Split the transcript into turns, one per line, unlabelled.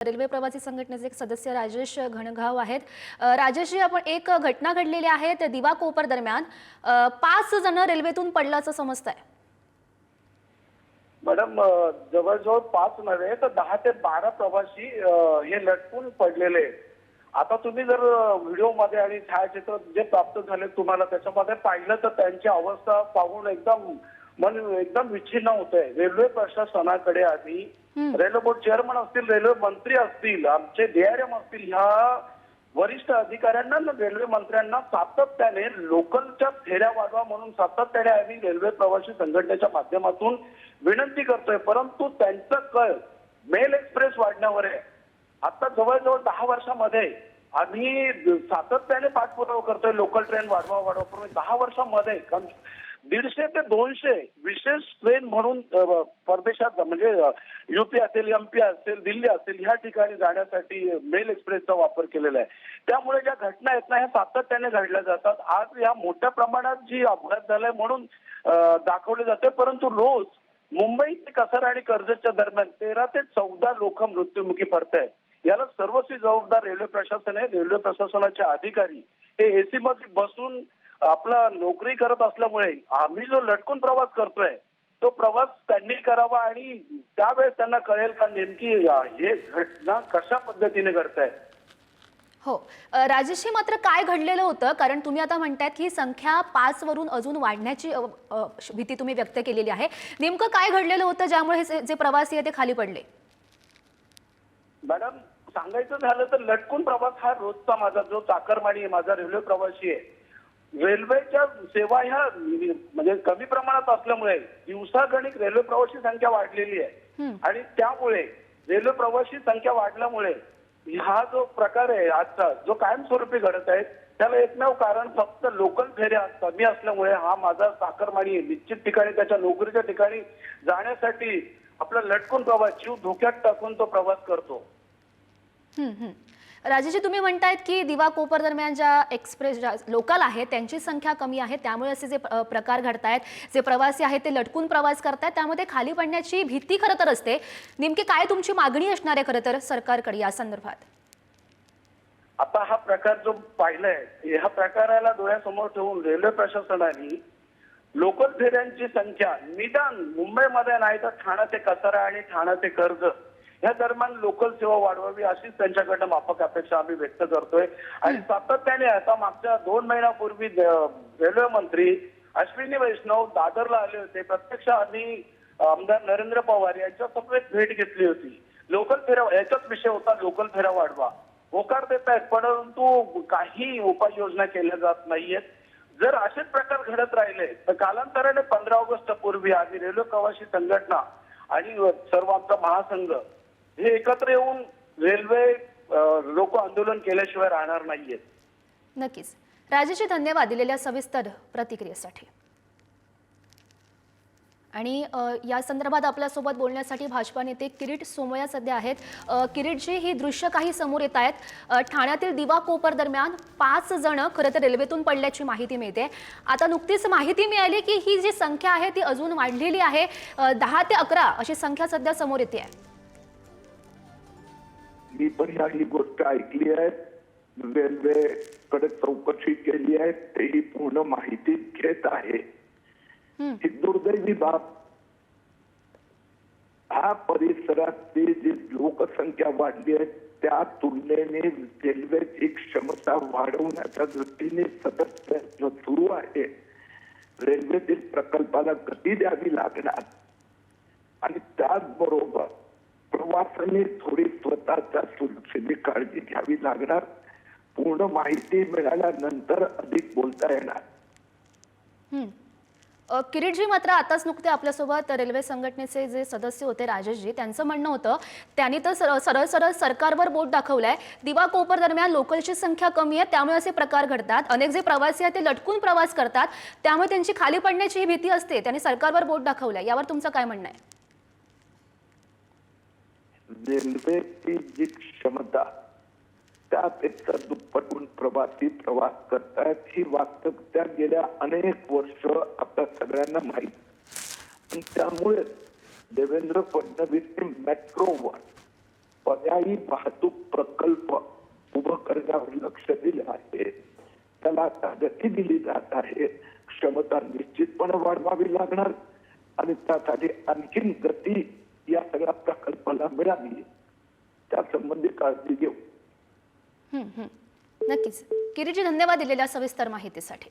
Railway प्रवासी संघटनेचे एक सदस्य राजेश घणगाव आहेत। राजेशजी, आपण एक घटना घडलेली आहे ते दिवा कोपर दरम्यान 5 जण रेल्वेतून पडल्याचं समजतंय।
मॅडम, जवळजवळ 5 नव्हे तर 10 ते 12 प्रवासी हे लटकून पडलेले आहेत। आता तुम्ही जर व्हिडिओमध्ये आणि छायाचित्र जे प्राप्त झाले तुम्हाला त्याच्यामध्ये पाहिलं तर त्यांची अवस्था पाहून एकदम विच्छिन्न होते। रेल्वे प्रशासनाकडे आधी रेल्वे बोर्ड चेअरमन असतील, रेल्वे मंत्री असतील, आमचे डीआरएम असतील, ह्या वरिष्ठ अधिकाऱ्यांना रेल्वे मंत्र्यांना सातत्याने लोकलच्या फेऱ्या वाढवा म्हणून सातत्याने आम्ही रेल्वे प्रवासी संघटनेच्या माध्यमातून विनंती करतोय, परंतु त्यांचं कळ मेल एक्सप्रेस वाढण्यावर आहे। आता जवळजवळ 10 वर्षामध्ये आम्ही सातत्याने पाठपुरावा करतोय, लोकल ट्रेन वाढवा 10 वर्षामध्ये 150 ते 200 विशेष ट्रेन म्हणून परदेशात म्हणजे यूपी असेल, एमपी असेल, दिल्ली असेल ह्या ठिकाणी जाण्यासाठी मेल एक्सप्रेसचा वापर केलेला आहे। त्यामुळे ज्या घटना आहेत ना ह्या सातत्याने घडल्या जातात। आज या मोठ्या प्रमाणात जी अपघात झालाय म्हणून दाखवले जाते, परंतु रोज मुंबई ते कसारा आणि कर्जतच्या दरम्यान 13 ते 14 लोक मृत्युमुखी पडत आहेत। याला सर्वस्वी जबाबदार रेल्वे प्रशासन आहे। रेल्वे प्रशासनाचे अधिकारी हे एसी मध्ये बसून आपला नोकरी करत असल्यामुळे आम्ही जो लटकून प्रवास करतोय तो प्रवास त्यांनी करावा आणि त्यावेळेस त्यांना कळेल का नेमकी हे घटना कशा पद्धतीने घडताय।
हो, राजेशजी, मात्र काय घडलेलं होतं? कारण तुम्ही आता म्हणतायत की संख्या 5 वरून अजून वाढण्याची भीती तुम्ही व्यक्त केलेली आहे। नेमकं काय घडलेलं होतं ज्यामुळे जे प्रवासी आहे ते खाली पडले?
मॅडम, सांगायचं झालं तर लटकून प्रवास हा रोजचा माझा जो चाकरमानी आहे, माझा रेल्वे प्रवासी आहे। रेल्वेच्या सेवा ह्या म्हणजे कमी प्रमाणात असल्यामुळे दिवसागणिक रेल्वे प्रवासी संख्या वाढलेली आहे आणि त्यामुळे रेल्वे प्रवासी संख्या वाढल्यामुळे हा जो प्रकार आहे आजचा जो कायमस्वरूपी घडत आहे त्याला एकमेव कारण फक्त लोकल फेऱ्या कमी असल्यामुळे हा माझा चाकरमानी निश्चित ठिकाणी त्याच्या नोकरीच्या ठिकाणी जाण्यासाठी आपला लटकून प्रवास जीव धोक्यात टाकून तो प्रवास करतो।
राजेशजी, तुम्ही म्हणतायत की दिवा कोपर दरम्यान ज्या एक्सप्रेस ज्या लोकल आहेत त्यांची संख्या कमी आहे, त्यामुळे असे जे प्रकार घडतायत, जे प्रवासी आहेत ते लटकून प्रवास करतायत, त्यामध्ये खाली पडण्याची भीती खरं तर असते। नेमकी काय तुमची मागणी असणार आहे खरं तर सरकारकडे या संदर्भात?
आता हा प्रकार जो पाहिलाय ह्या प्रकाराला डोळ्यासमोर ठेवून रेल्वे प्रशासनाने लोकल फेऱ्यांची संख्या निदान मुंबईमध्ये नाही तर ठाणा ते कसारा आणि ठाणा ते कर्जत या दरम्यान लोकल सेवा वाढवावी अशीच त्यांच्याकडनं माफक अपेक्षा आम्ही व्यक्त करतोय। आणि सातत्याने आता मागच्या 2 महिन्यापूर्वी रेल्वे मंत्री अश्विनी वैष्णव दादरला आले होते। प्रत्यक्ष आम्ही आमदार नरेंद्र पवार यांच्या समवेत भेट घेतली होती। लोकल फेऱ्या याचाच विषय होता, लोकल फेऱ्या वाढवा। होकार देत आहेत परंतु काही उपाययोजना केल्या जात नाहीयेत। जर असेच प्रकार घडत राहिले तर कालांतराने 15 ऑगस्ट पूर्वी आम्ही रेल्वे प्रवासी संघटना आणि सर्व आमचा महासंघ हे एकत्र येऊन रेल्वे लोक आंदोलन केल्याशिवाय राहणार नाहीयेत।
नक्कीच राजेशजी, धन्यवाद दिलेल्या सविस्तर प्रतिक्रियेसाठी। आणि या संदर्भात आपल्यासोबत बोलण्यासाठी भाजपा नेते किरीट सोमय्या सध्या आहेत। किरीटजी, ही दृश्य काही समोर येत आहेत। ठाण्यातील दिवा कोपर दरम्यान 5 जण खरं तर रेल्वेतून पडल्याची माहिती मिळते। आता नुकतीच माहिती मिळाली की ही जी संख्या आहे ती अजून वाढलेली आहे, 10 ते 11 अशी संख्या सध्या समोर येते आहे।
मी पण ही गोष्ट ऐकली आहे, रेल्वेकडे चौकशी केली आहे, तेही पूर्ण माहिती घेत आहे। ही दुर्दैवी बाब, हा परिसरातली जी लोकसंख्या वाढली आहे त्या तुलनेने रेल्वेची क्षमता वाढवण्याच्या दृष्टीने सतत प्रयत्न सुरू आहे। रेल्वेतील प्रकल्पाला गती द्यावी लागणार आणि त्याचबरोबर प्रवासाने थोडी स्वतःच्या सुरक्षेची काळजी घ्यावी लागणार। पूर्ण माहिती मिळाल्यानंतर अधिक बोलता येणार।
किरीटजी, मात्र आताच नुकते आपल्यासोबत रेल्वे संघटनेचे जे सदस्य होते राजेशजी, त्यांचं म्हणणं होतं त्यांनी तर सरळ सरळ सरकारवर बोट दाखवलंय। दिवा कोपर दरम्यान लोकलची संख्या कमी आहे त्यामुळे असे प्रकार घडतात, अनेक जे प्रवासी आहेत ते लटकून प्रवास करतात त्यामुळे त्यांची खाली पडण्याची भीती असते, त्यांनी सरकारवर बोट दाखवलंय, यावर तुमचं काय म्हणणं आहे?
रेल्वेची जी क्षमता त्यापेक्षा दुप्पटून प्रवासी प्रवास करतायत ही वास्तवता गेल्या अनेक वर्ष आपल्या सगळ्यांना माहीत। त्यामुळे देवेंद्र फडणवीस मेट्रोवर पर्यायी वाहतूक प्रकल्प उभं करण्यावर लक्ष दिलं आहे. त्याला आता गती दिली जात आहे. क्षमता निश्चितपणे वाढवावी लागणार आणि त्यासाठी आणखीन गती या सगळ्या प्रकल्पाला मिळावी त्या संबंधी काळजी घेऊ.
नक्कीच. किरीटजी, धन्यवाद दिलेल्या सविस्तर माहितीसाठी.